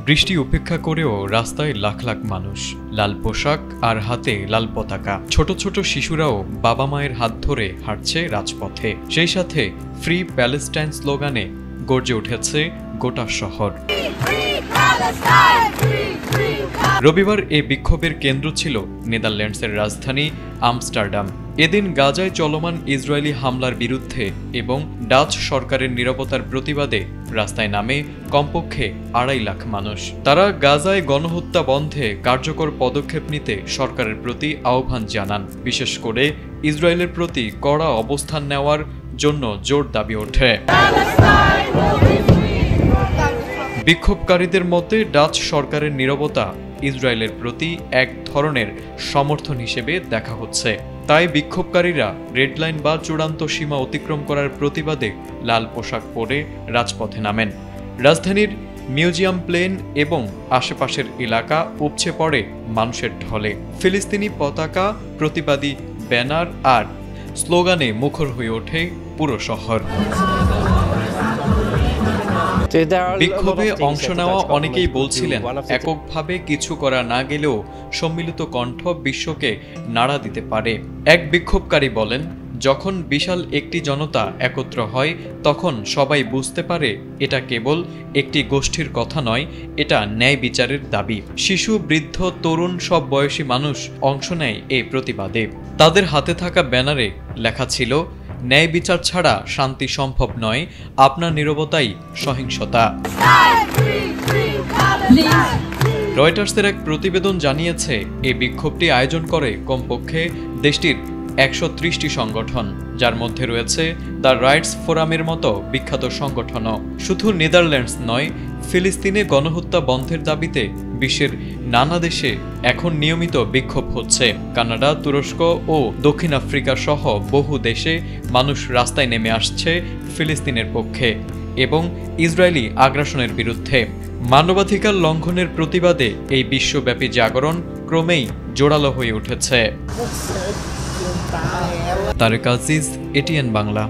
বৃষ্টি উপেক্ষা করেও রাস্তায় লাখ লাখ মানুষ, লাল পোশাক আর হাতে লাল পতাকা। ছোট ছোট শিশুরাও বাবা মায়ের হাত ধরে হাঁটছে রাজপথে। সেই সাথে ফ্রি প্যালেস্টাইন স্লোগানে গর্জে উঠেছে গোটা শহর। রবিবার এই বিক্ষোভের কেন্দ্র ছিল নেদারল্যান্ডসের রাজধানী আমস্টারডাম। এদিন গাজায় চলমান ইসরায়েলি হামলার বিরুদ্ধে এবং ডাচ সরকারের নিরাপত্তার প্রতিবাদে রাস্তায় নামে কমপক্ষে 2.5 লাখ মানুষ। তারা গাজায় গণহত্যা বন্ধে কার্যকর পদক্ষেপ নিতে সরকারের প্রতি আহ্বান জানান। বিশেষ করে ইসরায়েলের প্রতি কড়া অবস্থান নেওয়ার জন্য জোর দাবি ওঠে। বিক্ষোভকারীদের মতে ডাচ সরকারের নীরবতা ইসরায়েলের প্রতি এক ধরনের সমর্থন হিসেবে দেখা হচ্ছে। তাই বিক্ষোভকারীরা রেডলাইন বা চূড়ান্ত সীমা অতিক্রম করার প্রতিবাদে লাল পোশাক পরে রাজপথে নামেন। রাজধানীর মিউজিয়াম প্লেন এবং আশেপাশের এলাকা উপচে পড়ে মানুষের ঢলে। ফিলিস্তিনি পতাকা, প্রতিবাদী ব্যানার আর স্লোগানে মুখর হয়ে ওঠে পুরো শহর। বিক্ষোভে অংশ নেওয়া অনেকেই বলছিলেন, এককভাবে কিছু করা না গেলেও সম্মিলিত কণ্ঠ বিশ্বকে নাড়া দিতে পারে। এক বিক্ষোভকারী বলেন, যখন বিশাল একটি জনতা একত্র হয় তখন সবাই বুঝতে পারে এটা কেবল একটি গোষ্ঠীর কথা নয়, এটা ন্যায় বিচারের দাবি। শিশু, বৃদ্ধ, তরুণ সব বয়সী মানুষ অংশ নেয় এই প্রতিবাদে। তাদের হাতে থাকা ব্যানারে লেখা ছিল, ন্যায় বিচার ছাড়া শান্তি সম্ভব নয়, আপনার নীরবতাই সহিংসতা। রয়টার্সের এক প্রতিবেদন জানিয়েছে, এই বিক্ষোভটি আয়োজন করে কমপক্ষে দেশটির 130টি সংগঠন, যার মধ্যে রয়েছে দ্য রাইটস ফোরামের মতো বিখ্যাত সংগঠনও। শুধু নেদারল্যান্ডস নয়, ফিলিস্তিনে গণহত্যা বন্ধের দাবিতে বিশ্বের নানা দেশে এখন নিয়মিত বিক্ষোভ হচ্ছে। কানাডা, তুরস্ক ও দক্ষিণ আফ্রিকা সহ বহু দেশে মানুষ রাস্তায় নেমে আসছে ফিলিস্তিনের পক্ষে এবং ইসরায়েলি আগ্রাসনের বিরুদ্ধে। মানবাধিকার লঙ্ঘনের প্রতিবাদে এই বিশ্বব্যাপী জাগরণ ক্রমেই জোরালো হয়ে উঠেছে। তারেক আজিজ, এটিএন বাংলা।